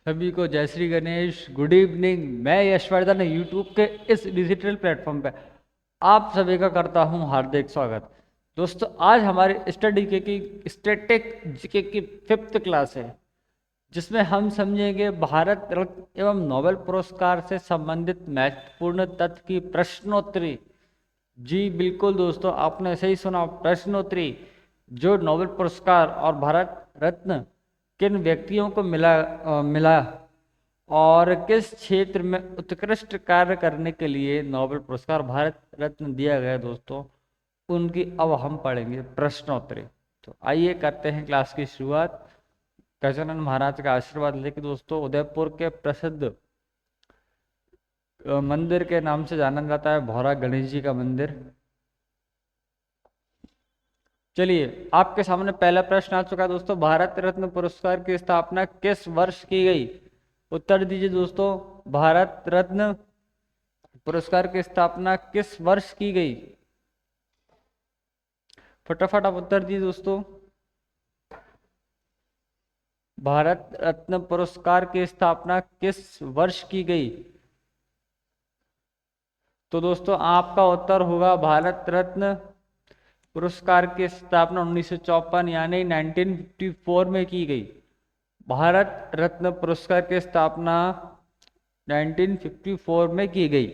सभी को जय श्री गणेश, गुड इवनिंग। मैं यशवर्धन यूट्यूब के इस डिजिटल प्लेटफॉर्म पे आप सभी का करता हूं हार्दिक स्वागत। दोस्तों, आज हमारी स्टडी के की स्टैटिक जीके की 5th क्लास है, जिसमें हम समझेंगे भारत रत्न एवं नोबेल पुरस्कार से संबंधित महत्वपूर्ण तथ्य की प्रश्नोत्तरी। जी बिल्कुल दोस्तों, आपने सही सुना, प्रश्नोत्तरी। जो नोबेल पुरस्कार और भारत रत्न किन व्यक्तियों को मिला और किस क्षेत्र में उत्कृष्ट कार्य करने के लिए नोबेल पुरस्कार भारत रत्न दिया गया दोस्तों, उनकी अब हम पढ़ेंगे प्रश्नोत्तरी। तो आइए करते हैं क्लास की शुरुआत। गजानन महाराज का आशीर्वाद लेके दोस्तों, उदयपुर के प्रसिद्ध मंदिर के नाम से जाना जाता है भौरा गणेश जी का मंदिर। चलिए, आपके सामने पहला प्रश्न आ चुका है दोस्तों। भारत रत्न पुरस्कार की स्थापना किस वर्ष की गई? उत्तर दीजिए दोस्तों। भारत रत्न पुरस्कार की स्थापना किस वर्ष की गई? फटाफट आप उत्तर दीजिए दोस्तों। भारत रत्न पुरस्कार की स्थापना किस वर्ष की गई? तो दोस्तों, आपका उत्तर होगा भारत रत्न पुरस्कार की स्थापना 1954 यानी 1954 में की गई। भारत रत्न पुरस्कार की स्थापना 1954 में की गई।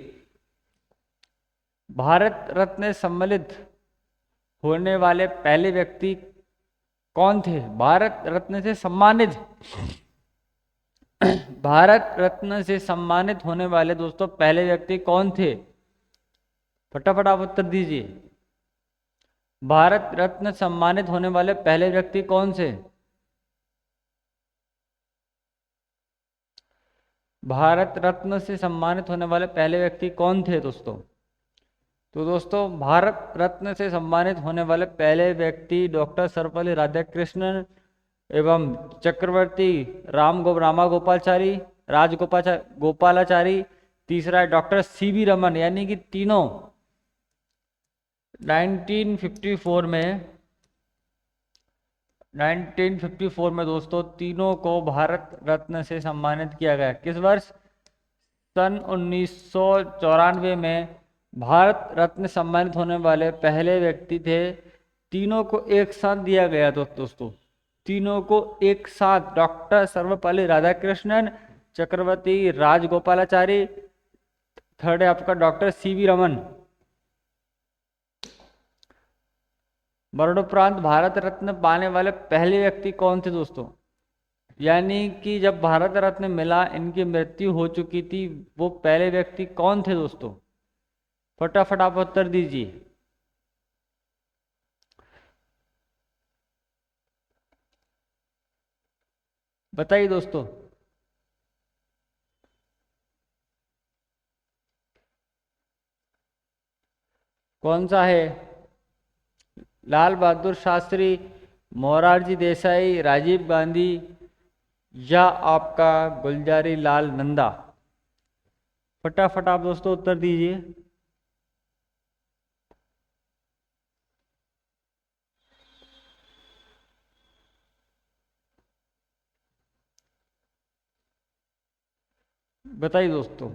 भारत रत्न सम्मानित होने वाले पहले व्यक्ति कौन थे? भारत रत्न से सम्मानित भारत रत्न से सम्मानित होने वाले दोस्तों पहले व्यक्ति कौन थे? फटाफट आप उत्तर दीजिए। भारत रत्न सम्मानित होने वाले पहले व्यक्ति कौन से? भारत रत्न से सम्मानित होने वाले पहले व्यक्ति कौन थे दोस्तों? तो दोस्तों, भारत रत्न से सम्मानित होने वाले पहले व्यक्ति डॉक्टर सर्वपल्ली राधाकृष्णन एवं चक्रवर्ती गोपालाचारी। तीसरा है डॉक्टर सीवी रमन, यानी कि तीनों 1954 में दोस्तों तीनों को भारत रत्न से सम्मानित किया गया। किस वर्ष? सन 1994 में भारत रत्न सम्मानित होने वाले पहले व्यक्ति थे। तीनों को एक साथ दिया गया दोस्तों, तीनों को एक साथ। डॉक्टर सर्वपल्ली राधाकृष्णन, चक्रवर्ती राजगोपालाचारी, थर्ड है आपका डॉक्टर सीवी रमन। मरणोपरांत भारत रत्न पाने वाले पहले व्यक्ति कौन थे दोस्तों? यानी कि जब भारत रत्न मिला, इनकी मृत्यु हो चुकी थी, वो पहले व्यक्ति कौन थे दोस्तों? फटाफट आप उत्तर दीजिए। बताइए दोस्तों। कौन सा है? लाल बहादुर शास्त्री, मोरारजी देसाई, राजीव गांधी या आपका गुलजारी लाल नंदा? फटाफट आप दोस्तों उत्तर दीजिए। बताइए दोस्तों।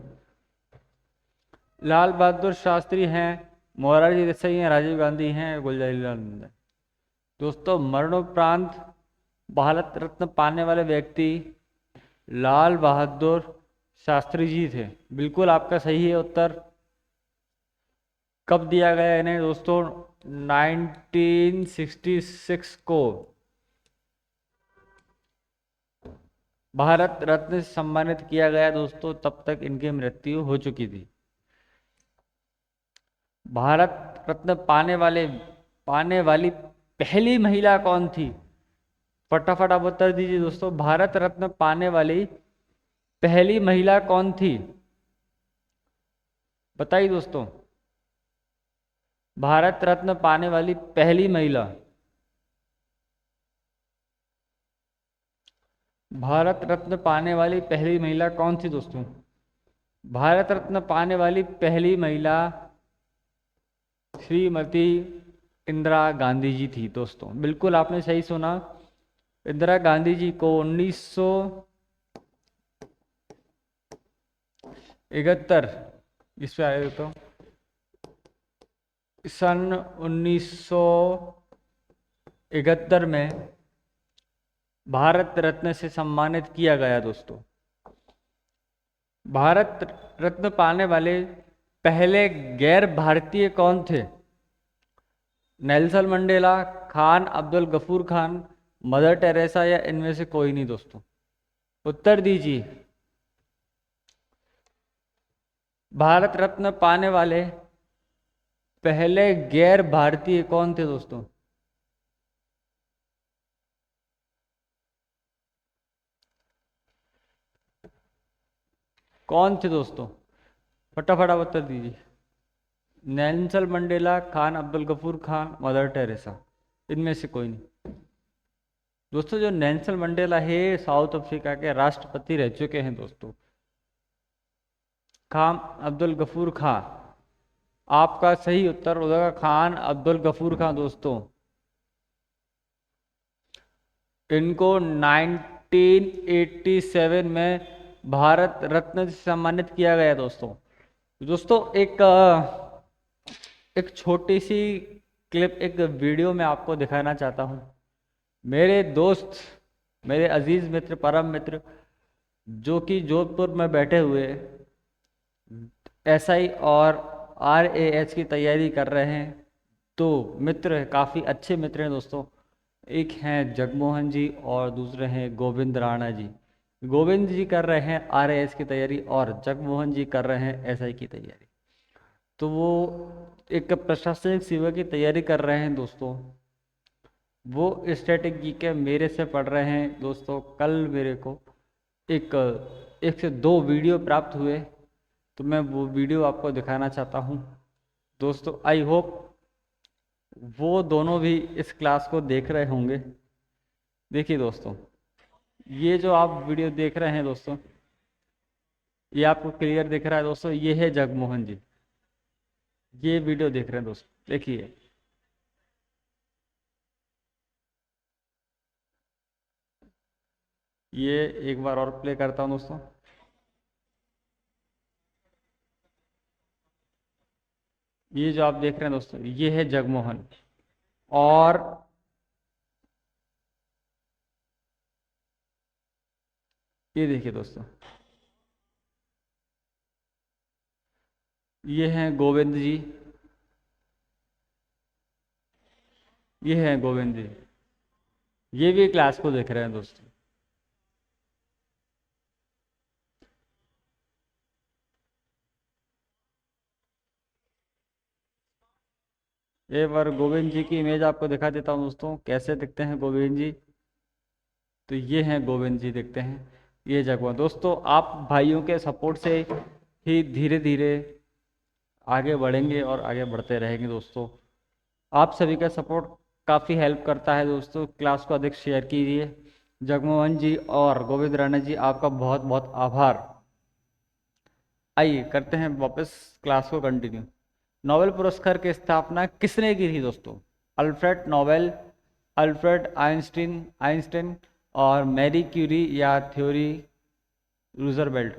लाल बहादुर शास्त्री हैं, मोरारजी देसाई हैं, राजीव गांधी हैं, गुलजारी लाल नंदा। दोस्तों, मरणोपरांत भारत रत्न पाने वाले व्यक्ति लाल बहादुर शास्त्री जी थे। बिल्कुल आपका सही है उत्तर। कब दिया गया इन्हें दोस्तों? 1966 को भारत रत्न से सम्मानित किया गया दोस्तों, तब तक इनकी मृत्यु हो चुकी थी। भारत रत्न पाने वाली पहली महिला कौन थी? फटाफट आप उत्तर दीजिए दोस्तों। भारत रत्न पाने वाली पहली महिला कौन थी? बताइए दोस्तों। भारत रत्न पाने वाली पहली महिला, भारत रत्न पाने वाली पहली महिला कौन थी दोस्तों? भारत रत्न पाने वाली पहली महिला श्रीमती इंदिरा गांधी जी थी दोस्तों। बिल्कुल आपने सही सुना। इंदिरा गांधी जी को 71 इस पे आए तो सन 1971 में भारत रत्न से सम्मानित किया गया दोस्तों। भारत रत्न पाने वाले पहले गैर भारतीय कौन थे? Nelson Mandela, Khan Abdul Ghaffar Khan, Mother Teresa या इनमें से कोई नहीं दोस्तों? उत्तर दीजिए। भारत रत्न पाने वाले पहले गैर भारतीय कौन थे दोस्तों? कौन थे दोस्तों? फटाफट आप उत्तर दीजिए। Nelson Mandela, Khan Abdul Ghaffar Khan, Mother Teresa, इनमें से कोई नहीं दोस्तों। जो नेल्सन मंडेला है साउथ अफ्रीका के राष्ट्रपति रह चुके हैं दोस्तों। खान अब्दुल गफूर खान, आपका सही उत्तर हो जाएगा खान अब्दुल गफूर खान दोस्तों। इनको 1987 में भारत रत्न से सम्मानित किया गया दोस्तों। दोस्तों एक छोटी सी क्लिप, एक वीडियो में आपको दिखाना चाहता हूँ। मेरे दोस्त, मेरे अजीज मित्र, परम मित्र जो कि जोधपुर में बैठे हुए एसआई और आरएएच की तैयारी कर रहे हैं, तो मित्र काफ़ी अच्छे मित्र हैं दोस्तों। एक हैं जगमोहन जी और दूसरे हैं गोविंद राणा जी। गोविंद जी कर रहे हैं आरएएस की तैयारी और जगमोहन जी कर रहे हैं एसआई की तैयारी। तो वो एक प्रशासनिक सेवा की तैयारी कर रहे हैं दोस्तों। वो स्ट्रेटेजी के मेरे से पढ़ रहे हैं दोस्तों। कल मेरे को एक से दो वीडियो प्राप्त हुए, तो मैं वो वीडियो आपको दिखाना चाहता हूँ दोस्तों। आई होप वो दोनों भी इस क्लास को देख रहे होंगे। देखिए दोस्तों, ये जो आप वीडियो देख रहे हैं दोस्तों, ये आपको क्लियर दिख रहा है दोस्तों? ये है जगमोहन जी, ये वीडियो देख रहे हैं दोस्तों, देखिए। ये एक बार और प्ले करता हूँ दोस्तों। ये जो आप देख रहे हैं दोस्तों, ये है जगमोहन। और ये देखिए दोस्तों, ये हैं गोविंद जी, ये हैं गोविंद जी, ये भी क्लास को देख रहे हैं दोस्तों। एक बार गोविंद जी की इमेज आपको दिखा देता हूँ दोस्तों, कैसे दिखते हैं गोविंद जी। तो ये हैं गोविंद जी, दिखते हैं। ये जगमोहन दोस्तों, आप भाइयों के सपोर्ट से ही धीरे धीरे आगे बढ़ेंगे और आगे बढ़ते रहेंगे दोस्तों। आप सभी का सपोर्ट काफ़ी हेल्प करता है दोस्तों। क्लास को अधिक शेयर कीजिए। जगमोहन जी और गोविंद राणा जी, आपका बहुत बहुत आभार। आइए करते हैं वापस क्लास को कंटिन्यू। नोबेल पुरस्कार की स्थापना किसने की थी दोस्तों? अल्फ्रेड नोबेल, अल्फ्रेड आइंस्टीन और मैरी क्यूरी या थ्योरी रूजरवेल्ट?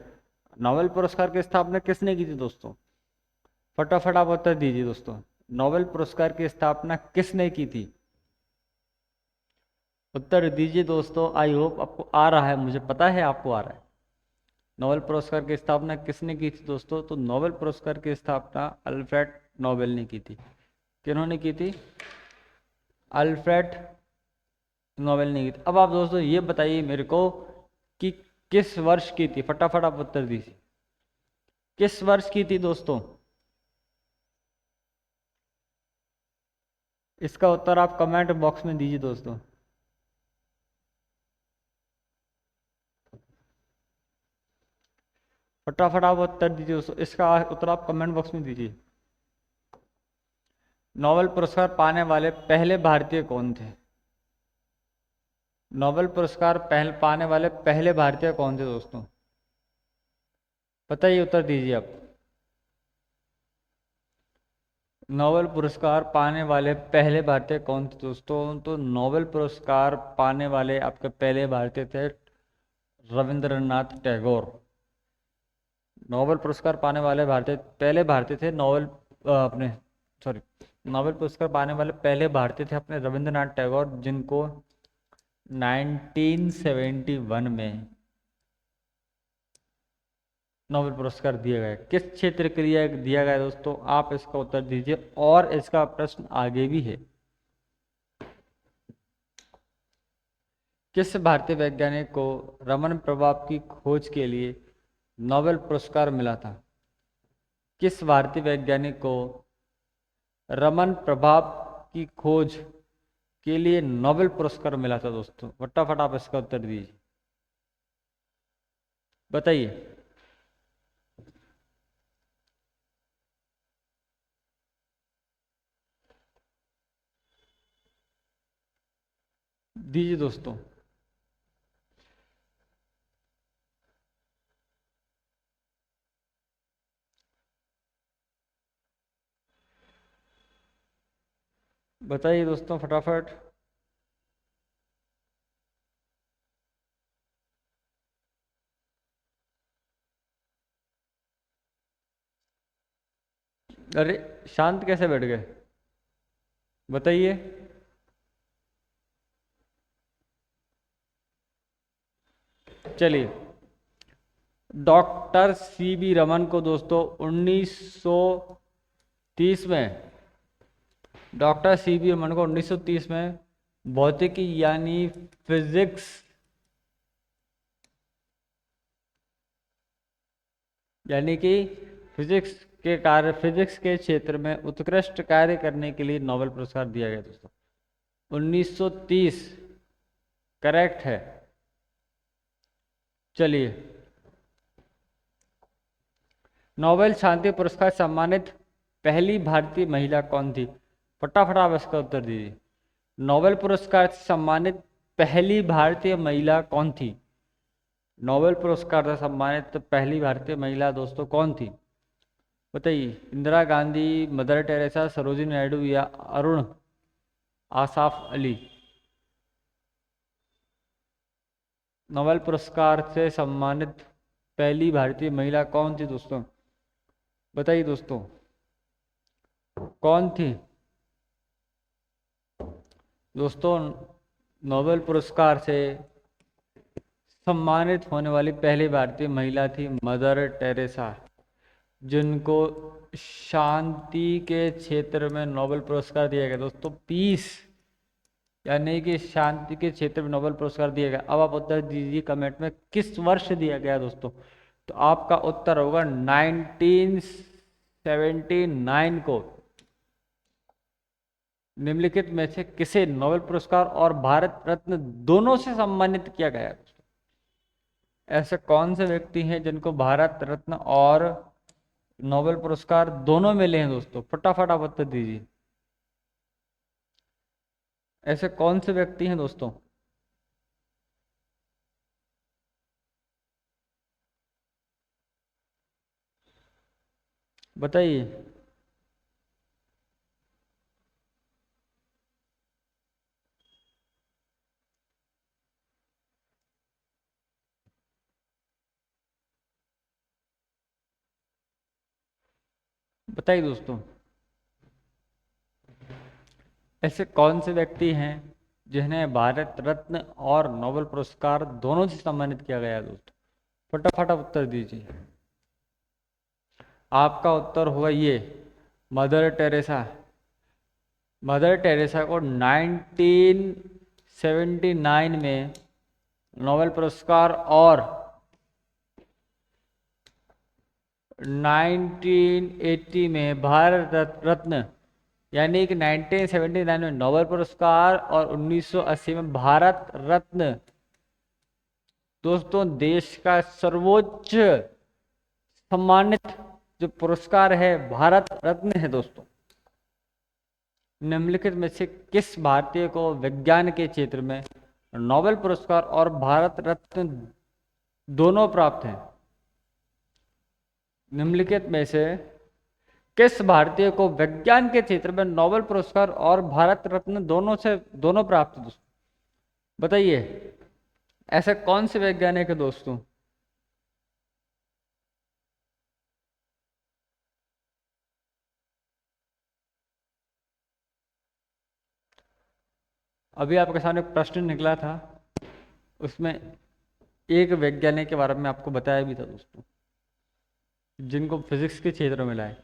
नोबेल पुरस्कार की स्थापना किसने की थी दोस्तों? फटाफट आप उत्तर दीजिए दोस्तों। नोबेल पुरस्कार की स्थापना किसने की थी? उत्तर दीजिए दोस्तों। आई होप आपको आ रहा है, मुझे पता है आपको आ रहा है। नोबेल पुरस्कार की स्थापना किसने की थी दोस्तों? तो नोबेल पुरस्कार की स्थापना अल्फ्रेड नोबेल ने की थी। किन्होंने की थी? अल्फ्रेड नोबेल ने की थी। अब आप दोस्तों ये बताइए मेरे को कि किस वर्ष की थी? फटाफट आप उत्तर दीजिए। किस वर्ष की थी दोस्तों? इसका उत्तर आप कमेंट बॉक्स में दीजिए दोस्तों। फटाफट आप उत्तर दीजिए दोस्तों, इसका उत्तर आप कमेंट बॉक्स में दीजिए। नोबेल पुरस्कार पाने वाले पहले भारतीय कौन थे? नोबेल पुरस्कार पाने वाले पहले भारतीय कौन थे दोस्तों? बताइए, उत्तर दीजिए आप। नोबेल पुरस्कार पाने वाले पहले भारतीय कौन थे दोस्तों? तो नोबेल पुरस्कार पाने वाले आपके पहले भारतीय थे रविंद्रनाथ टैगोर। नोबेल पुरस्कार पाने वाले भारतीय पहले भारतीय थे नोबेल अपने सॉरी नोबेल पुरस्कार पाने वाले पहले भारतीय थे अपने रविंद्रनाथ टैगोर, जिनको 1971 में नोबेल पुरस्कार दिया गया। किस क्षेत्र के लिए दिया गया दोस्तों, आप इसका उत्तर दीजिए और इसका प्रश्न आगे भी है। किस भारतीय वैज्ञानिक को रमन प्रभाव की खोज के लिए नोबेल पुरस्कार मिला था? किस भारतीय वैज्ञानिक को रमन प्रभाव की खोज के लिए नोबेल पुरस्कार मिला था दोस्तों? फटाफट आप इसका उत्तर दीजिए, बताइए। दीजिए दोस्तों। बताइए दोस्तों फटाफट। अरे शांत कैसे बैठ गए, बताइए। चलिए, डॉक्टर सी बी रमन को दोस्तों 1930 में डॉक्टर सी बी रमन को 1930 में भौतिकी यानी फिजिक्स यानी कि फिजिक्स के क्षेत्र में उत्कृष्ट कार्य करने के लिए नोबेल पुरस्कार दिया गया दोस्तों। 1930 करेक्ट है। चलिए, नोबेल शांति पुरस्कार सम्मानित पहली भारतीय महिला कौन थी? फटाफट आप इसका उत्तर दीजिए। नोबेल पुरस्कार से सम्मानित पहली भारतीय महिला कौन थी? नोबेल पुरस्कार से सम्मानित पहली भारतीय महिला दोस्तों कौन थी, बताइए। इंदिरा गांधी, मदर टेरेसा, सरोजिनी नायडू या अरुण आसाफ अली? नोबेल पुरस्कार से सम्मानित पहली भारतीय महिला कौन थी दोस्तों, बताइए दोस्तों, कौन थी? दोस्तों, नोबेल पुरस्कार से सम्मानित होने वाली पहली भारतीय महिला थी मदर टेरेसा, जिनको शांति के क्षेत्र में नोबेल पुरस्कार दिया गया दोस्तों। पीस यानी कि शांति के क्षेत्र में नोबेल पुरस्कार दिया गया। अब आप उत्तर दीजिए कमेंट में किस वर्ष दिया गया दोस्तों। तो आपका उत्तर होगा 1979 को। निम्नलिखित में से किसे नोबेल पुरस्कार और भारत रत्न दोनों से सम्मानित किया गया दोस्तों? ऐसे कौन से व्यक्ति हैं जिनको भारत रत्न और नोबेल पुरस्कार दोनों मिले हैं दोस्तों? फटाफट आप उत्तर दीजिए। ऐसे कौन से व्यक्ति हैं दोस्तों? बताइए। बताइए दोस्तों, ऐसे कौन से व्यक्ति हैं जिन्हें भारत रत्न और नोबेल पुरस्कार दोनों से सम्मानित किया गया दोस्तों? फटाफट आप उत्तर दीजिए। आपका उत्तर होगा ये, मदर टेरेसा। मदर टेरेसा को 1979 में नोबेल पुरस्कार और 1980 में भारत रत्न यानी कि 1979 में नोबेल पुरस्कार और 1980 में भारत रत्न दोस्तों देश का सर्वोच्च सम्मानित जो पुरस्कार है भारत रत्न है दोस्तों। निम्नलिखित में से किस भारतीय को विज्ञान के क्षेत्र में नोबेल पुरस्कार और भारत रत्न दोनों प्राप्त हैं? निम्नलिखित में से किस भारतीय को विज्ञान के क्षेत्र में नोबेल पुरस्कार और भारत रत्न दोनों प्राप्त दोस्तों? बताइए, ऐसे कौन से वैज्ञानिक है दोस्तों? अभी आपके सामने एक प्रश्न निकला था, उसमें एक वैज्ञानिक के बारे में आपको बताया भी था दोस्तों, जिनको फिजिक्स के क्षेत्र में मिला है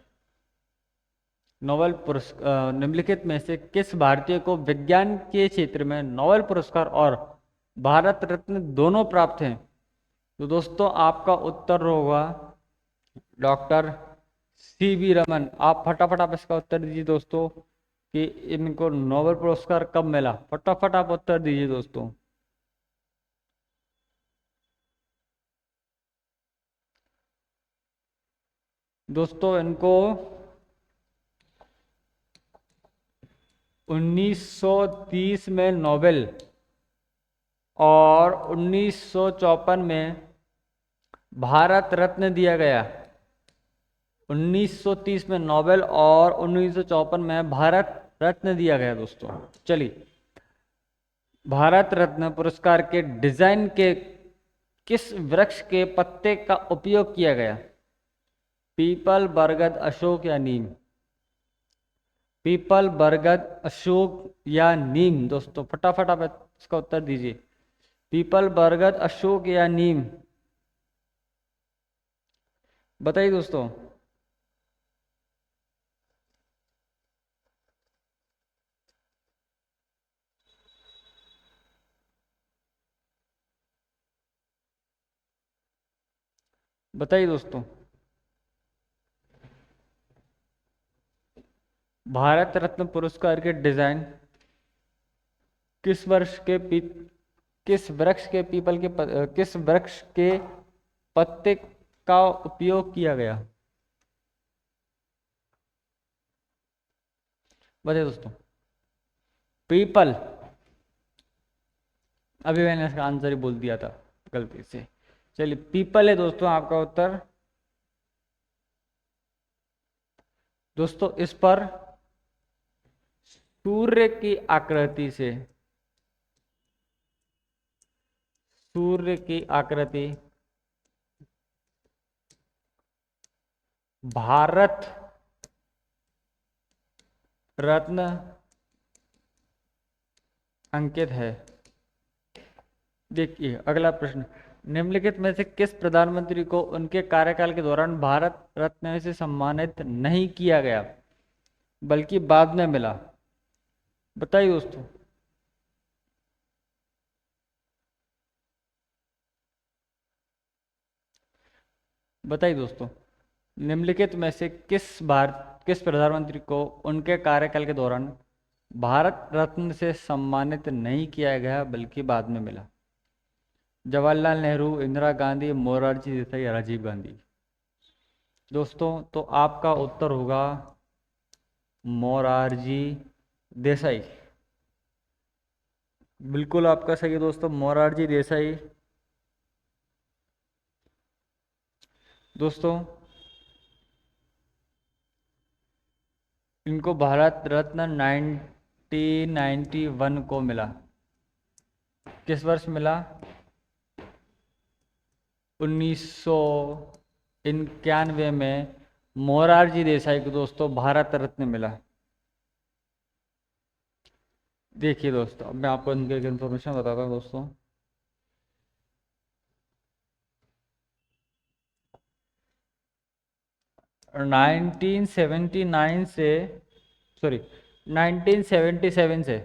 नोबेल पुरस्कार। निम्नलिखित में से किस भारतीय को विज्ञान के क्षेत्र में नोबेल पुरस्कार और भारत रत्न दोनों प्राप्त हैं? तो दोस्तों आपका उत्तर होगा डॉक्टर CV रमन। आप फटाफट आप इसका उत्तर दीजिए दोस्तों कि इनको नोबेल पुरस्कार कब मिला। फटाफट आप उत्तर दीजिए दोस्तों। दोस्तों इनको 1930 में नोबेल और 1954 में भारत रत्न दिया गया। 1930 में नोबेल और 1954 में भारत रत्न दिया गया दोस्तों। चलिए, भारत रत्न पुरस्कार के डिजाइन के किस वृक्ष के पत्ते का उपयोग किया गया? पीपल, बरगद, अशोक या नीम? पीपल, बरगद, अशोक या नीम? दोस्तों फटाफट आप इसका उत्तर दीजिए। पीपल, बरगद, अशोक या नीम? बताइए दोस्तों। बताइए दोस्तों। भारत रत्न पुरस्कार के डिजाइन किस वर्ष के किस वृक्ष के पीपल के किस वृक्ष के पत्ते का उपयोग किया गया? बताइए दोस्तों। पीपल। अभी मैंने इसका आंसर ही बोल दिया था गलती से। चलिए, पीपल है दोस्तों आपका उत्तर। दोस्तों इस पर सूर्य की आकृति से, सूर्य की आकृति भारत रत्न अंकित है। देखिए अगला प्रश्न, निम्नलिखित में से किस प्रधानमंत्री को उनके कार्यकाल के दौरान भारत रत्न से सम्मानित नहीं किया गया बल्कि बाद में मिला? बताइए दोस्तों। बताइए दोस्तों, निम्नलिखित में से किस प्रधानमंत्री को उनके कार्यकाल के दौरान भारत रत्न से सम्मानित नहीं किया गया बल्कि बाद में मिला? जवाहरलाल नेहरू, इंदिरा गांधी, मोरारजी देसाई या राजीव गांधी? दोस्तों तो आपका उत्तर होगा मोरारजी देसाई। बिल्कुल आपका सही है दोस्तों, मोरारजी देसाई। दोस्तों इनको भारत रत्न 1991 को मिला। किस वर्ष मिला? 1991 में मोरारजी देसाई को दोस्तों भारत रत्न मिला। देखिए दोस्तों, अब मैं आपको इनके इन्फॉर्मेशन बताता हूँ दोस्तों। नाइनटीन सेवेंटी नाइन से, सॉरी 1977 से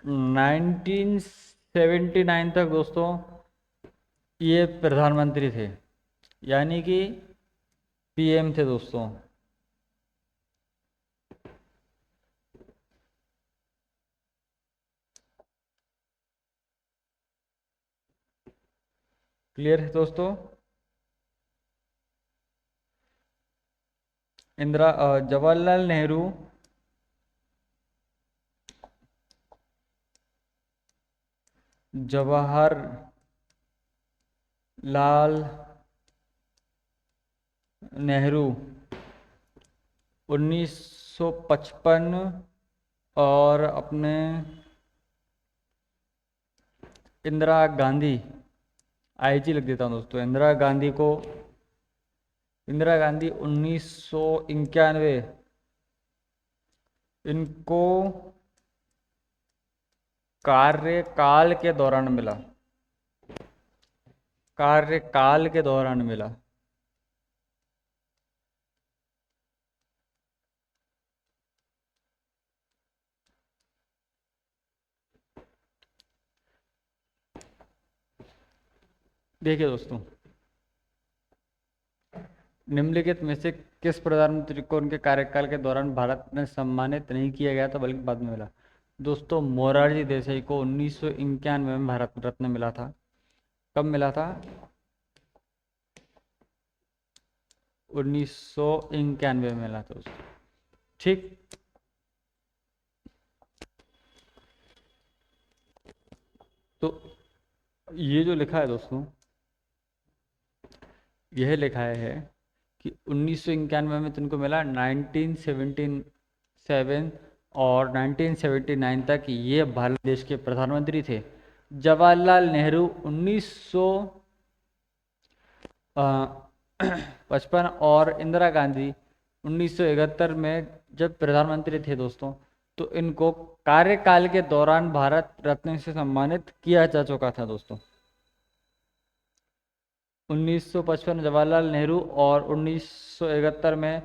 1979 तक दोस्तों ये प्रधानमंत्री थे, यानी कि PM थे दोस्तों। क्लियर है दोस्तों? जवाहरलाल नेहरू नेहरू 1955 और अपने इंदिरा गांधी, IG लिख देता हूँ दोस्तों, इंदिरा गांधी 1991 इनको कार्यकाल के दौरान मिला, कार्यकाल के दौरान मिला। देखिए दोस्तों, निम्नलिखित में से किस प्रधानमंत्री को उनके कार्यकाल के दौरान भारत में सम्मानित नहीं किया गया था बल्कि बाद में मिला? दोस्तों, मोरारजी देसाई को 1991 में भारत रत्न मिला था। कब मिला था? 1991 में मिला था दोस्तों। ठीक, तो ये जो लिखा है दोस्तों, यह लिखा है कि 1991 में तुमको मिला, 1977 और 1979 तक ये भारत देश के प्रधानमंत्री थे। जवाहरलाल नेहरू 1955 और इंदिरा गांधी 1971 में जब प्रधानमंत्री थे दोस्तों, तो इनको कार्यकाल के दौरान भारत रत्न से सम्मानित किया जा चुका था दोस्तों। 1955 जवाहरलाल नेहरू और 1971 में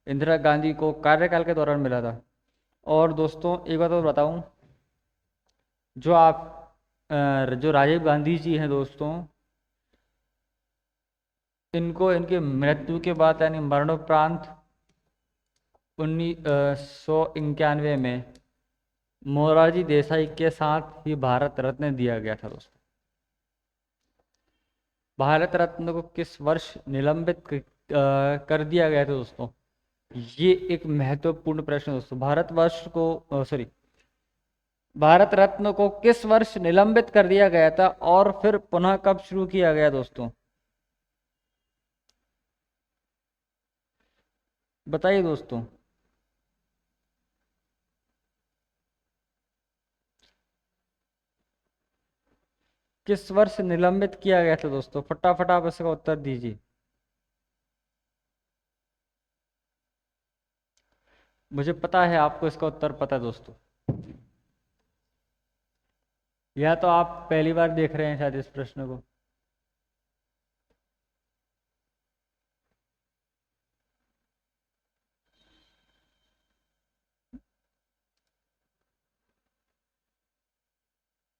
इंदिरा गांधी को कार्यकाल के दौरान मिला था। और दोस्तों एक बात और बताऊं, जो राजीव गांधी जी हैं दोस्तों, इनको इनके मृत्यु के बाद यानी मरणोपरांत 1991 में मोरारजी देसाई के साथ ही भारत रत्न दिया गया था दोस्तों। भारत रत्न को किस वर्ष निलंबित कर दिया गया था दोस्तों? ये एक महत्वपूर्ण प्रश्न है दोस्तों। भारत रत्न को किस वर्ष निलंबित कर दिया गया था और फिर पुनः कब शुरू किया गया दोस्तों? बताइए दोस्तों। किस वर्ष निलंबित किया गया था दोस्तों? फटाफट आप इसका उत्तर दीजिए। मुझे पता है आपको इसका उत्तर पता है दोस्तों, या तो आप पहली बार देख रहे हैं शायद इस प्रश्न को।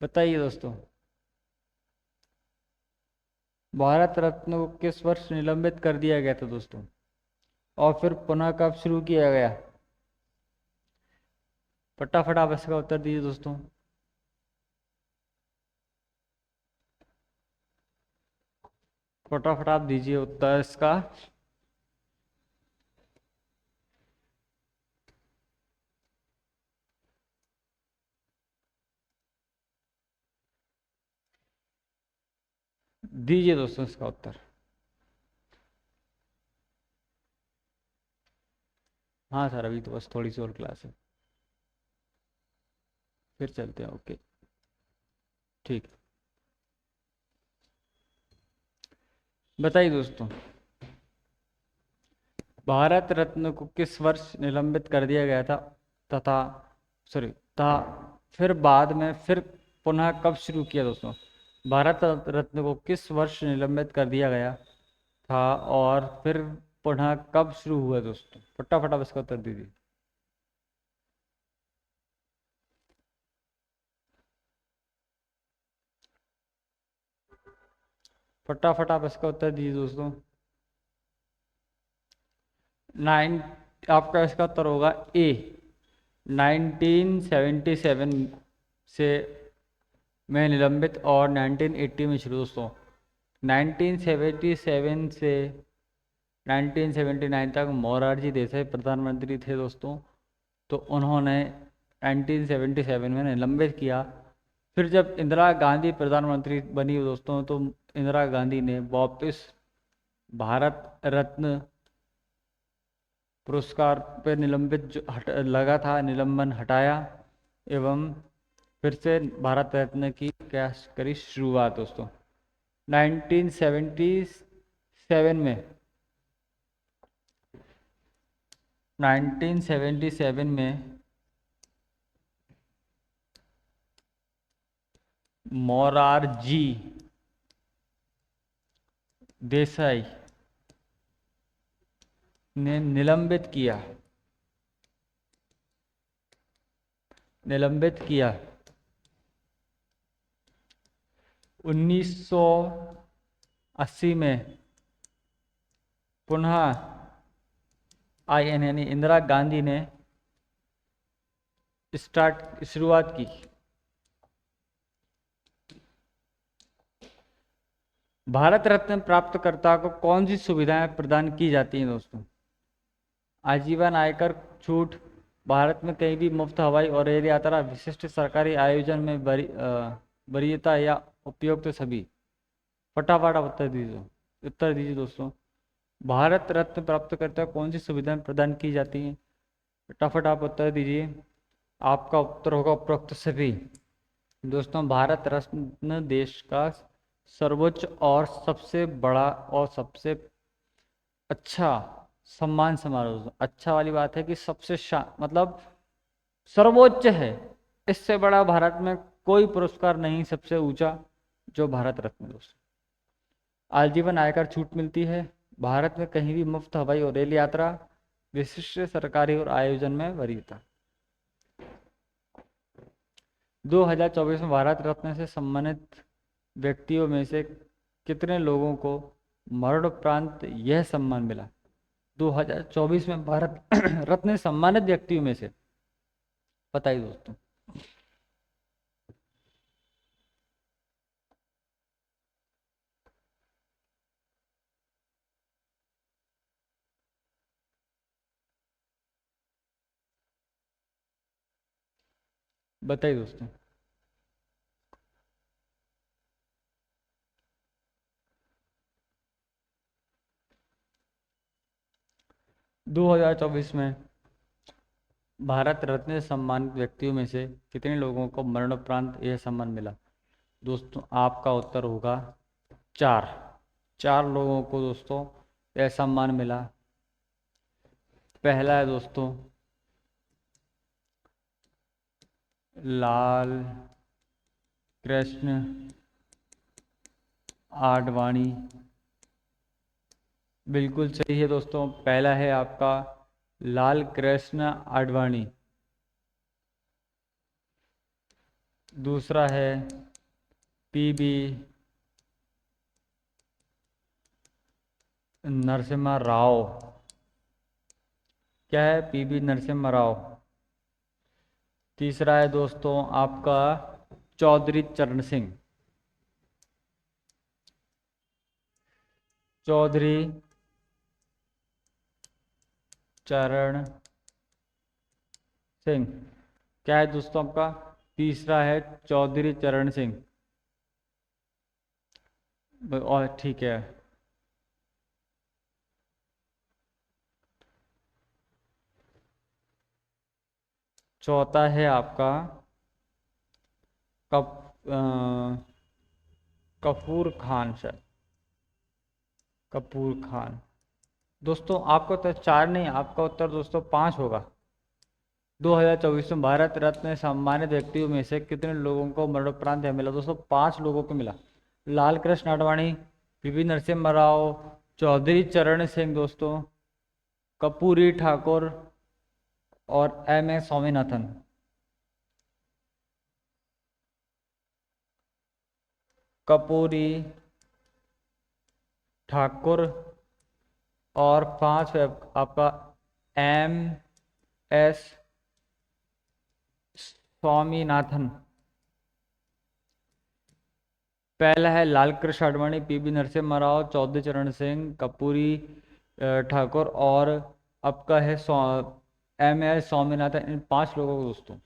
बताइए दोस्तों, भारत रत्न को किस वर्ष निलंबित कर दिया गया था दोस्तों और फिर पुनः कब शुरू किया गया? फटाफट आप इसका उत्तर दीजिए दोस्तों। फटाफट आप दीजिए उत्तर इसका। दीजिए दोस्तों इसका उत्तर। हाँ सर, अभी तो बस थोड़ी सी और क्लास है, फिर चलते हैं। ओके, ठीक। बताइए दोस्तों, भारत रत्न को किस वर्ष निलंबित कर दिया गया था तथा सॉरी था फिर बाद में फिर पुनः कब शुरू किया दोस्तों? भारत रत्न को किस वर्ष निलंबित कर दिया गया था और फिर पुनः कब शुरू हुआ दोस्तों? फटाफट आप इसका उत्तर दीजिए। फटाफट आप इसका उत्तर दीजिए दोस्तों। नाइन आपका इसका उत्तर होगा ए, 1977 से में निलंबित और 1980 में शुरू दोस्तों। 1977 से 1979 तक मोरारजी देसाई प्रधानमंत्री थे दोस्तों, तो उन्होंने 1977 में निलंबित किया। फिर जब इंदिरा गांधी प्रधानमंत्री बनी दोस्तों, तो इंदिरा गांधी ने वापस भारत रत्न पुरस्कार पर निलंबित जो लगा था, निलंबन हटाया एवं फिर से भारत रत्न की क्या करी शुरुआत दोस्तों। 1977 में 1977 में मोरारजी देसाई ने निलंबित किया 1980 में पुनः IN यानी इंदिरा गांधी ने शुरुआत की। भारत रत्न प्राप्तकर्ता को कौन सी सुविधाएं प्रदान की जाती हैं दोस्तों? आजीवन आयकर छूट, भारत में कहीं भी मुफ्त हवाई और रेल यात्रा, विशिष्ट सरकारी आयोजन में वरीयता या उपयुक्त सभी। फटाफट आप उत्तर दीजिए दोस्तों। भारत रत्न प्राप्तकर्ता कौन सी सुविधाएं प्रदान की जाती हैं? फटाफट आप उत्तर दीजिए। आपका उत्तर होगा उपरोक्त सभी। दोस्तों, भारत रत्न देश का सर्वोच्च और सबसे बड़ा और सबसे अच्छा सम्मान समारोह। अच्छा वाली बात है कि सबसे मतलब सर्वोच्च है। इससे बड़ा भारत में कोई पुरस्कार नहीं, सबसे ऊंचा जो भारत रत्न दोस्तों। आजीवन आयकर छूट मिलती है, भारत में कहीं भी मुफ्त हवाई और रेल यात्रा, विशिष्ट सरकारी और आयोजन में वरीयता। 2024 में भारत रत्न से सम्मानित व्यक्तियों में से कितने लोगों को मरणोपरांत यह सम्मान मिला? 2024 में भारत रत्न सम्मानित व्यक्तियों में से बताइए दोस्तों। बताइए दोस्तों। 2024 में भारत रत्न सम्मानित व्यक्तियों में से कितने लोगों को मरणोपरांत यह सम्मान मिला? दोस्तों, आपका उत्तर होगा 4। 4 लोगों को दोस्तों यह सम्मान मिला। पहला है दोस्तों लाल कृष्ण आडवाणी। बिल्कुल सही है दोस्तों। पहला है आपका लाल कृष्ण आडवाणी। दूसरा है PB नरसिम्हा राव। क्या है? PB नरसिम्हा राव। तीसरा है दोस्तों आपका चौधरी चरण सिंह। चौधरी चरण सिंह। क्या है दोस्तों आपका? तीसरा है चौधरी चरण सिंह। और ठीक है। चौथा है आपका कपूर खान सर। कपूर खान। दोस्तों, आपका उत्तर 4 नहीं, आपका उत्तर दोस्तों 5 होगा। 2024 में भारत रत्न सम्मानित व्यक्तियों में से कितने लोगों को मरणोपरांत यह मिला? दोस्तों 5 लोगों को मिला। लाल कृष्ण आडवाणी, PB नरसिम्हा राव, चौधरी चरण सिंह दोस्तों, कपूरी ठाकुर और MS स्वामीनाथन। कपूरी ठाकुर और 5 आपका MS स्वामीनाथन। पहला है लाल कृष्ण आडवाणी, PB नरसिम्हा राव, चौधरी चरण सिंह, कपूरी ठाकुर और आपका है MS स्वामीनाथन। इन 5 लोगों को दोस्तों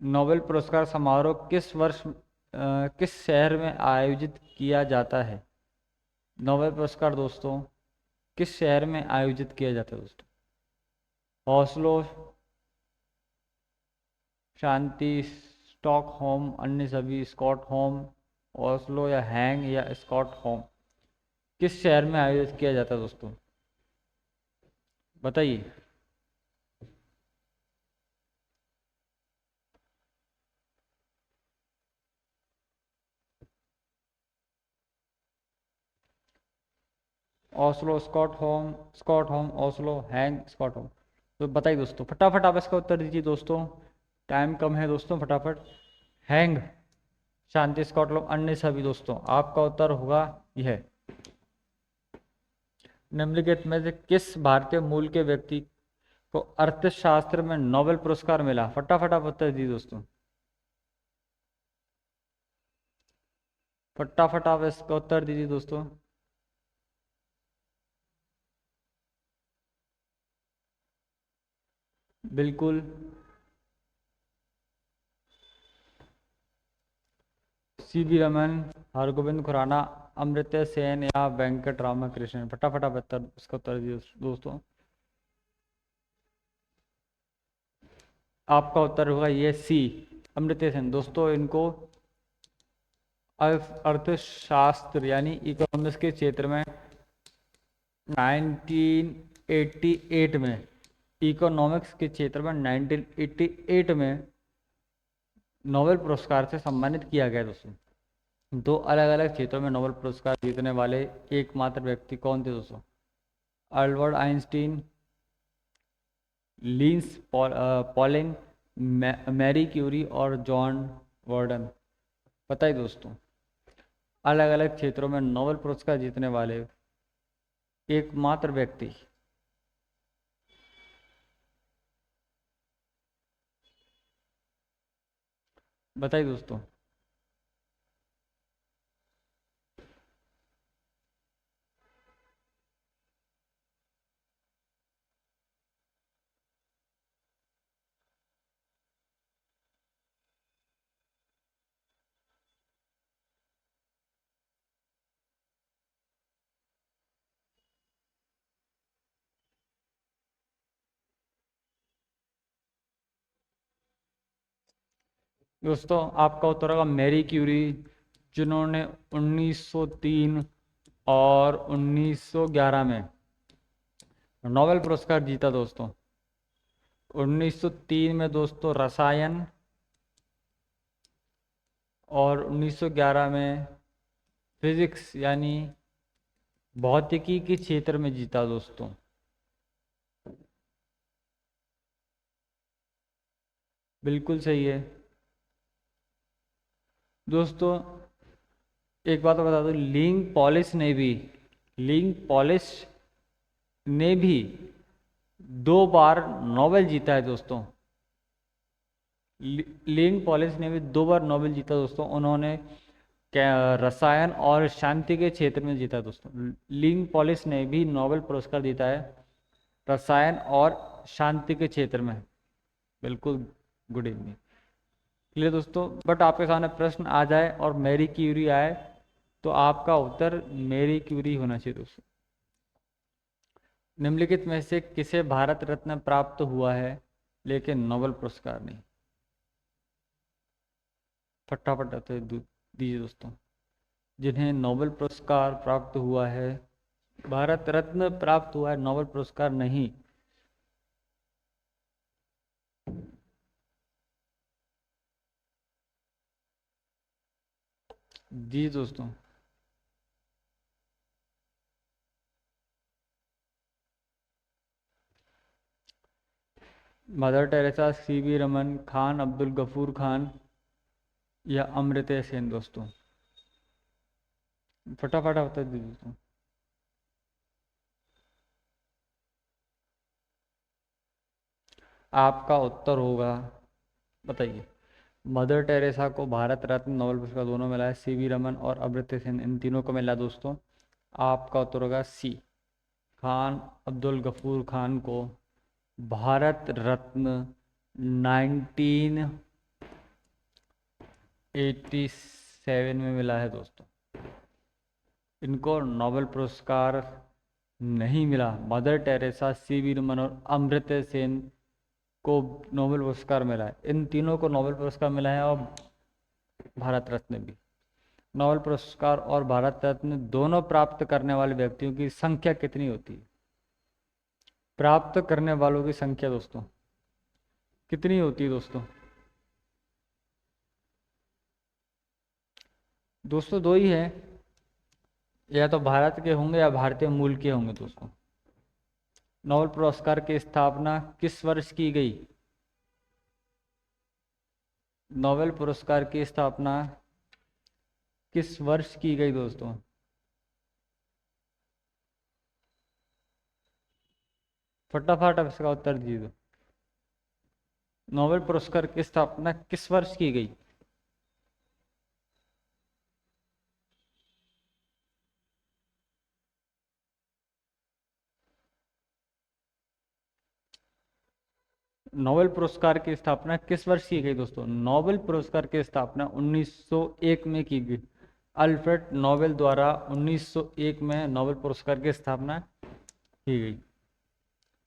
नोबेल पुरस्कार समारोह किस वर्ष किस शहर में आयोजित किया जाता है? नोबेल पुरस्कार दोस्तों किस शहर में आयोजित किया जाता है दोस्तों? ऑस्लो, शांति, स्टॉकहोम, अन्य सभी, स्कॉटहोम, ऑस्लो या हैंग या स्कॉटहोम। किस शहर में आयोजित किया जाता है दोस्तों? बताइए। ओस्लो, स्कॉटहोम, ओस्लो, हैंग, स्कॉटहोम। तो बताइए दोस्तों, फटाफट आप इसका उत्तर दीजिए दोस्तों, टाइम कम है दोस्तों, फटाफट। हैंग, शांति, स्कॉटलैंड, अन्य सभी दोस्तों, आपका उत्तर होगा यह। निम्नलिखित में से किस भारतीय मूल के व्यक्ति को अर्थशास्त्र में नोबेल पुरस्कार मिला? फटाफट आप उत्तर दीजिए दोस्तों, फटाफट आप इसका उत्तर दीजिए दोस्तों। बिल्कुल, सीवी रमन, हरगोविंद खुराना, अमृत्य सेन या वेंकट रामकृष्णन। फटाफट आप इसका उत्तर दीजिए दोस्तों। आपका उत्तर होगा ये सी, अमृत्य सेन। दोस्तों इनको अर्थशास्त्र यानी इकोनॉमिक्स के क्षेत्र में 1988 में, इकोनॉमिक्स के क्षेत्र में 1988 में नोबेल पुरस्कार से सम्मानित किया गया दोस्तों। दो अलग अलग क्षेत्रों में नोबेल पुरस्कार जीतने वाले एकमात्र व्यक्ति कौन थे दोस्तों? Albert Einstein, Linus Pauling, Marie Curie और जॉन वर्डन। बताइए दोस्तों, अलग अलग क्षेत्रों में नोबेल पुरस्कार जीतने वाले एकमात्र व्यक्ति। बताइए दोस्तों। दोस्तों आपका उत्तर होगा मैरी क्यूरी, जिन्होंने 1903 और 1911 में नोबेल पुरस्कार जीता दोस्तों। 1903 में दोस्तों रसायन और 1911 में फिजिक्स यानी भौतिकी के क्षेत्र में जीता दोस्तों। बिल्कुल सही है दोस्तों। एक बात बता दूं, लिंक पॉलिश ने भी 2 बार नोबेल जीता है दोस्तों। लिंक पॉलिश ने भी 2 बार नोबेल जीता दोस्तों। उन्होंने रसायन और शांति के क्षेत्र में जीता दोस्तों। लिंक पॉलिश ने भी नोबेल पुरस्कार जीता है रसायन और शांति के क्षेत्र में। बिल्कुल, गुड इवनिंग। क्लियर दोस्तों। बट आपके सामने प्रश्न आ जाए और मैरी क्यूरी आए तो आपका उत्तर मैरी क्यूरी होना चाहिए दोस्तों। निम्नलिखित में से किसे भारत रत्न प्राप्त हुआ है लेकिन नोबेल पुरस्कार नहीं? फटाफट उत्तर दीजिए दोस्तों, जिन्हें नोबेल पुरस्कार प्राप्त हुआ है, भारत रत्न प्राप्त हुआ है, नोबेल पुरस्कार नहीं। जी दोस्तों, Mother Teresa, C V Raman, Khan Abdul Ghaffar Khan या अमृत्य सेन दोस्तों। फटाफट उत्तर दीजिए दोस्तों। आपका उत्तर होगा, बताइए। मदर टेरेसा को भारत रत्न, नोबेल पुरस्कार दोनों मिला है। सीवी रमन और अमर्त्य सेन, इन तीनों को मिला दोस्तों। आपका उत्तर होगा सी, खान अब्दुल गफूर खान को भारत रत्न 1987 में मिला है दोस्तों। इनको नोबेल पुरस्कार नहीं मिला। मदर टेरेसा, सीवी रमन और अमर्त्य सेन को नोबेल पुरस्कार मिला है। इन तीनों को नोबेल पुरस्कार मिला है और भारत रत्न भी। नोबेल पुरस्कार और भारत रत्न दोनों प्राप्त करने वाले व्यक्तियों की संख्या कितनी होती है? प्राप्त करने वालों की संख्या दोस्तों कितनी होती है दोस्तों? दोस्तों 2 ही है। या तो भारत के होंगे या भारतीय मूल के होंगे दोस्तों। नोबेल पुरस्कार की स्थापना किस वर्ष की गई? नोबेल पुरस्कार की स्थापना किस वर्ष की गई दोस्तों? फटाफट अब इसका उत्तर दीजिए। नोबेल पुरस्कार की स्थापना किस वर्ष की गई? नोबेल पुरस्कार की स्थापना किस वर्ष की गई दोस्तों? नोबेल पुरस्कार की स्थापना 1901 में की गई। अल्फ्रेड नोबेल द्वारा 1901 में नोबेल पुरस्कार की स्थापना की गई।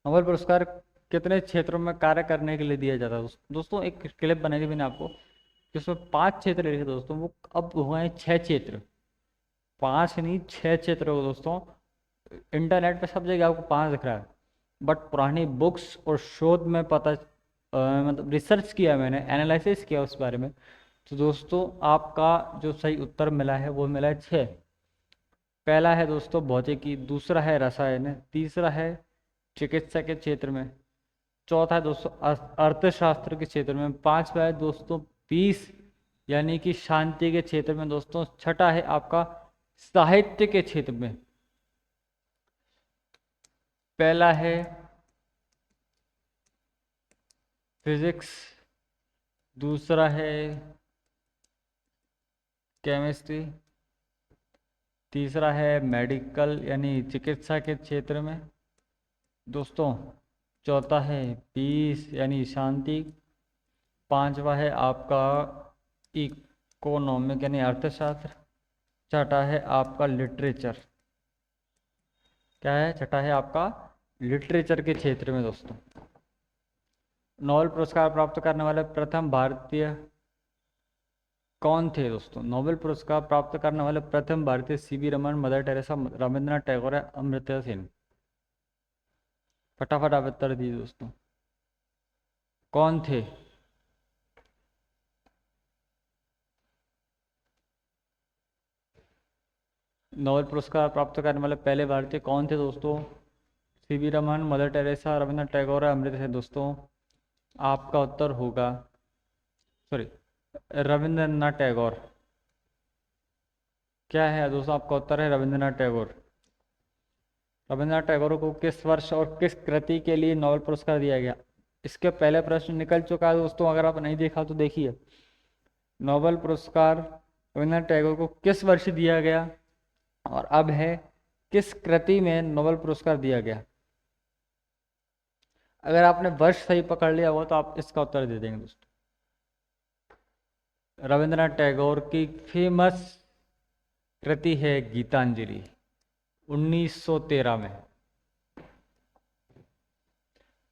नोबेल पुरस्कार कितने क्षेत्रों में कार्य करने के लिए दिया जाता है दोस्तों? एक क्लिप बनाई थी मैंने आपको, जिसमें 5 क्षेत्र लिखे दोस्तों, वो अब हुए हैं 6 क्षेत्र। 5 नहीं, 6 क्षेत्र हो दोस्तों। इंटरनेट पे सब जगह आपको 5 दिख रहा है, बट पुरानी बुक्स और शोध में पता मतलब रिसर्च किया मैंने, एनालिसिस किया उस बारे में, तो दोस्तों आपका जो सही उत्तर मिला है वो मिला है 6। पहला है दोस्तों भौतिकी, दूसरा है रसायन, तीसरा है चिकित्सा के क्षेत्र में, चौथा है दोस्तों अर्थशास्त्र के क्षेत्र में, पांचवा है दोस्तों पीस यानी कि शांति के क्षेत्र में दोस्तों, छठा है आपका साहित्य के क्षेत्र में। पहला है फिजिक्स, दूसरा है केमिस्ट्री, तीसरा है मेडिकल यानी चिकित्सा के क्षेत्र में दोस्तों, चौथा है पीस यानी शांति, पांचवा है आपका इकोनॉमिक यानी अर्थशास्त्र, छठा है आपका लिटरेचर। क्या है? छठा है आपका लिटरेचर के क्षेत्र में दोस्तों। नोबेल पुरस्कार प्राप्त करने वाले प्रथम भारतीय कौन थे दोस्तों? नोबेल पुरस्कार प्राप्त करने वाले प्रथम भारतीय CV Raman, mother Teresa, Rabindranath Tagore है अमर्त्य सेन। फटाफट आप उत्तर दीजिए दोस्तों, कौन थे? नोबेल पुरस्कार प्राप्त करने वाले पहले भारतीय कौन थे दोस्तों? CV Raman, mother Teresa, Rabindranath Tagore है अमर्त्य सेन दोस्तों। आपका उत्तर होगा, सॉरी, रविंद्रनाथ टैगोर। क्या है दोस्तों? आपका उत्तर है रविंद्रनाथ टैगोर। रविंद्रनाथ टैगोर को किस वर्ष और किस कृति के लिए नोबेल पुरस्कार दिया गया? इसके पहले प्रश्न निकल चुका है दोस्तों, अगर आप नहीं देखा तो देखिए। नोबेल पुरस्कार रविंद्रनाथ टैगोर को किस वर्ष दिया गया और अब है किस कृति में नोबेल पुरस्कार दिया गया? अगर आपने वर्ष सही पकड़ लिया हो तो आप इसका उत्तर दे देंगे दोस्तों। रविंद्रनाथ टैगोर की फेमस कृति है गीतांजलि, 1913 में।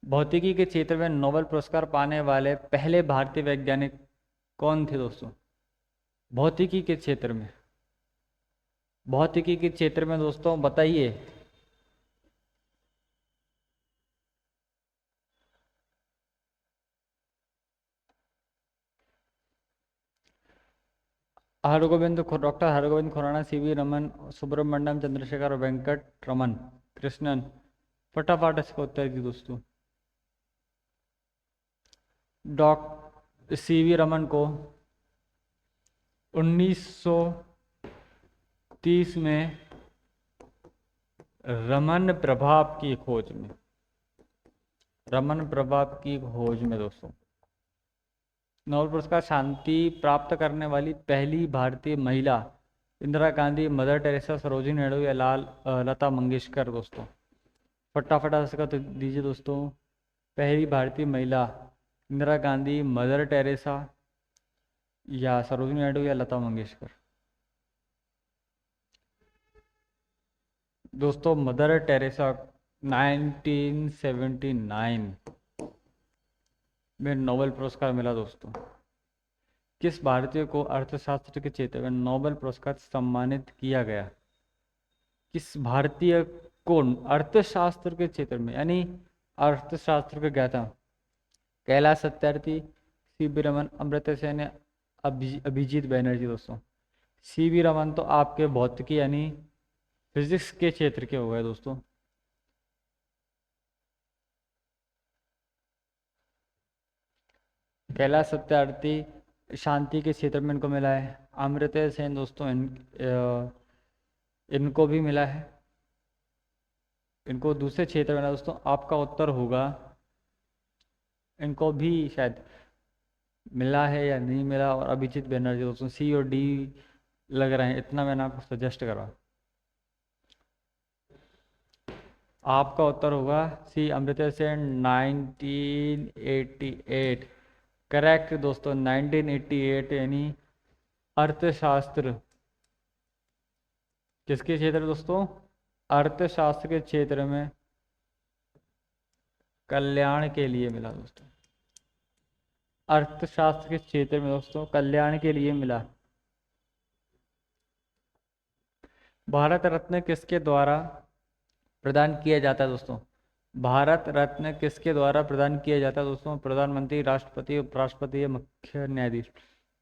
भौतिकी के क्षेत्र में नोबेल पुरस्कार पाने वाले पहले भारतीय वैज्ञानिक कौन थे दोस्तों? भौतिकी के क्षेत्र में, भौतिकी के क्षेत्र में दोस्तों बताइए। Doctor Hargobind Khorana, C V Raman, Subrahmanyan Chandrasekhar, Venkat Raman Krishnan. फटाफट इसका उत्तर दी दोस्तों। डॉक्टर सीवी रमन को 1930 में रमन प्रभाव की खोज में, रमन प्रभाव की खोज में दोस्तों। नोबेल पुरस्कार शांति प्राप्त करने वाली पहली भारतीय महिला इंदिरा गांधी, मदर टेरेसा, सरोजिनी नायडू या लता मंगेशकर दोस्तों। फटाफट इसका तो दीजिए दोस्तों। पहली भारतीय महिला इंदिरा गांधी, मदर टेरेसा या सरोजिनी नायडू या लता मंगेशकर दोस्तों। मदर टेरेसा 1979 में नोबेल पुरस्कार मिला दोस्तों। किस भारतीय को अर्थशास्त्र के क्षेत्र में नोबेल पुरस्कार सम्मानित किया गया? किस भारतीय को अर्थशास्त्र के क्षेत्र में यानी अर्थशास्त्र के ज्ञाता? कैलाश सत्यार्थी, सीवी रमन, अमर्त्य सेन, अभिजीत बैनर्जी दोस्तों। सीवी रमन तो आपके भौतिकी यानी फिजिक्स के क्षेत्र के हो गए दोस्तों। कैलाश सत्यार्थी शांति के क्षेत्र में इनको मिला है। अमृता सेन दोस्तों इनको भी मिला है, इनको दूसरे क्षेत्र में मिला दोस्तों। आपका उत्तर होगा इनको भी शायद मिला है या नहीं मिला। और अभिजीत बनर्जी दोस्तों सी और डी लग रहे हैं, इतना मैंने आपको सजेस्ट करा। आपका उत्तर होगा सी अमृता सेन 1988। करेक्ट दोस्तों, 1988 यानी अर्थशास्त्र किसके क्षेत्र में दोस्तों? अर्थशास्त्र के क्षेत्र में कल्याण के लिए मिला दोस्तों। अर्थशास्त्र के क्षेत्र में दोस्तों कल्याण के लिए मिला। भारत रत्न किसके द्वारा प्रदान किया जाता है दोस्तों? भारत रत्न किसके द्वारा प्रदान किया जाता है दोस्तों? प्रधानमंत्री, राष्ट्रपति, उपराष्ट्रपति या मुख्य न्यायाधीश।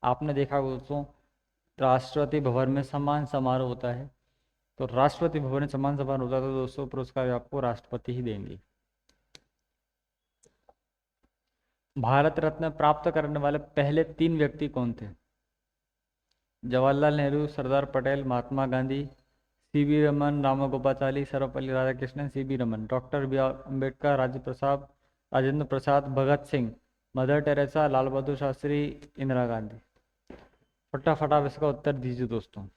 आपने देखा दोस्तों राष्ट्रपति भवन में सम्मान समारोह होता है, तो राष्ट्रपति भवन में सम्मान समारोह होता है तो दोस्तों पुरस्कार आपको राष्ट्रपति ही देंगे। भारत रत्न प्राप्त करने वाले पहले 3 व्यक्ति कौन थे? Jawaharlal Nehru, Sardar Patel, Mahatma Gandhi, C V Raman, Rajagopalachari, Sarvepalli Radhakrishnan, C V Raman. Doctor B R Ambedkar, Rajendra Prasad, Bhagat Singh, Mother Teresa, Lal Bahadur Shastri, Indira Gandhi. फटाफट आप इसका उत्तर दीजिए दोस्तों।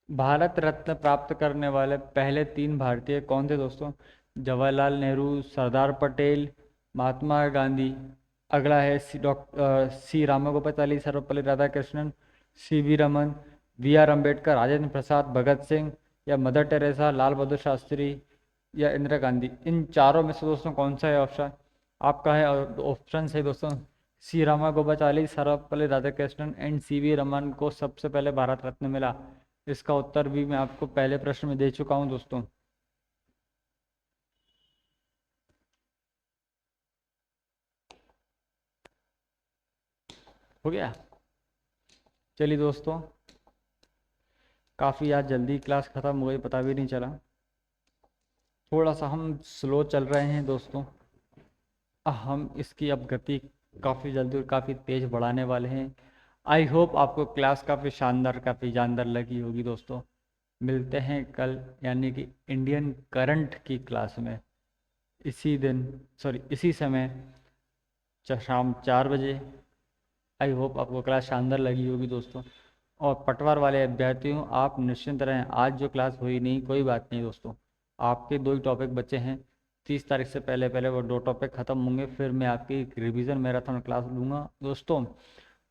भारत रत्न प्राप्त करने वाले पहले 3 भारतीय कौन थे दोस्तों? जवाहरलाल नेहरू, सरदार पटेल, महात्मा गांधी। अगला है C Rajagopalachari, Sarvepalli Radhakrishnan, C V Raman, B R Ambedkar, Rajendra Prasad, Bhagat Singh या मदर टेरेसा, लाल बहादुर शास्त्री या इंदिरा गांधी। इन चारों में से दोस्तों कौन सा है ऑप्शन? आपका है ऑप्शन है दोस्तों C Rajagopalachari, Sarvepalli Radhakrishnan and C V Raman को सबसे पहले भारत रत्न मिला। इसका उत्तर भी मैं आपको पहले प्रश्न में दे चुका हूं दोस्तों। हो गया? चलिए दोस्तों, काफ़ी आज जल्दी क्लास ख़त्म हो गई, पता भी नहीं चला। थोड़ा सा हम स्लो चल रहे हैं दोस्तों, हम इसकी अब गति काफ़ी जल्दी और काफ़ी तेज़ बढ़ाने वाले हैं। आई होप आपको क्लास काफ़ी शानदार, काफ़ी जानदार लगी होगी दोस्तों। मिलते हैं कल यानी कि इंडियन करंट की क्लास में इसी समय शाम 4 बजे। आई होप आपको क्लास शानदार लगी होगी दोस्तों। और पटवार वाले अभ्यर्थियों, आप निश्चिंत रहें, आज जो क्लास हुई नहीं कोई बात नहीं दोस्तों, आपके 2 ही टॉपिक बचे हैं। 30 तारीख से पहले पहले वो 2 टॉपिक ख़त्म होंगे, फिर मैं आपकी रिवीजन मैराथन क्लास लूँगा दोस्तों।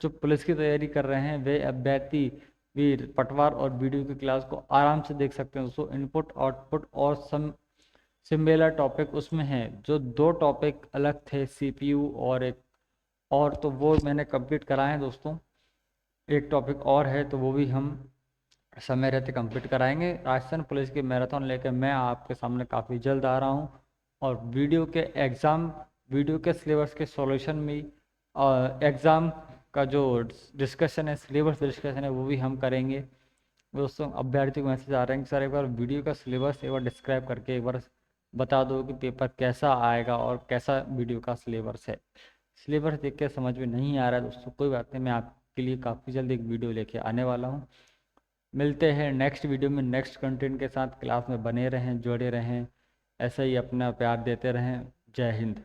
जो पुलिस की तैयारी कर रहे हैं वे अभ्यर्थी भी पटवार और वीडियो की क्लास को आराम से देख सकते हैं दोस्तों। इनपुट, आउटपुट और सिमिलर टॉपिक उसमें हैं। जो 2 टॉपिक अलग थे सीपीयू और एक और, तो वो मैंने कंप्लीट कराए हैं दोस्तों। एक टॉपिक और है तो वो भी हम समय रहते कंप्लीट कराएंगे। राजस्थान पुलिस की मैराथन लेकर मैं आपके सामने काफ़ी जल्द आ रहा हूँ। और वीडियो के सिलेबस के सॉल्यूशन में एग्ज़ाम का जो डिस्कशन है, सिलेबस डिस्कशन है, वो भी हम करेंगे दोस्तों। अभ्यर्थी को मैसेज आ रहे हैं कि सर एक बार वीडियो का सिलेबस एक बार डिस्क्राइब करके एक बार बता दो कि पेपर कैसा आएगा और कैसा वीडियो का सिलेबस है। सिलेबस देख के समझ में नहीं आ रहा है दोस्तों, कोई बात नहीं, मैं आपके लिए काफ़ी जल्द एक वीडियो लेके आने वाला हूँ। मिलते हैं नेक्स्ट वीडियो में नेक्स्ट कंटेंट के साथ। क्लास में बने रहें, जुड़े रहें, ऐसे ही अपना प्यार देते रहें। जय हिंद।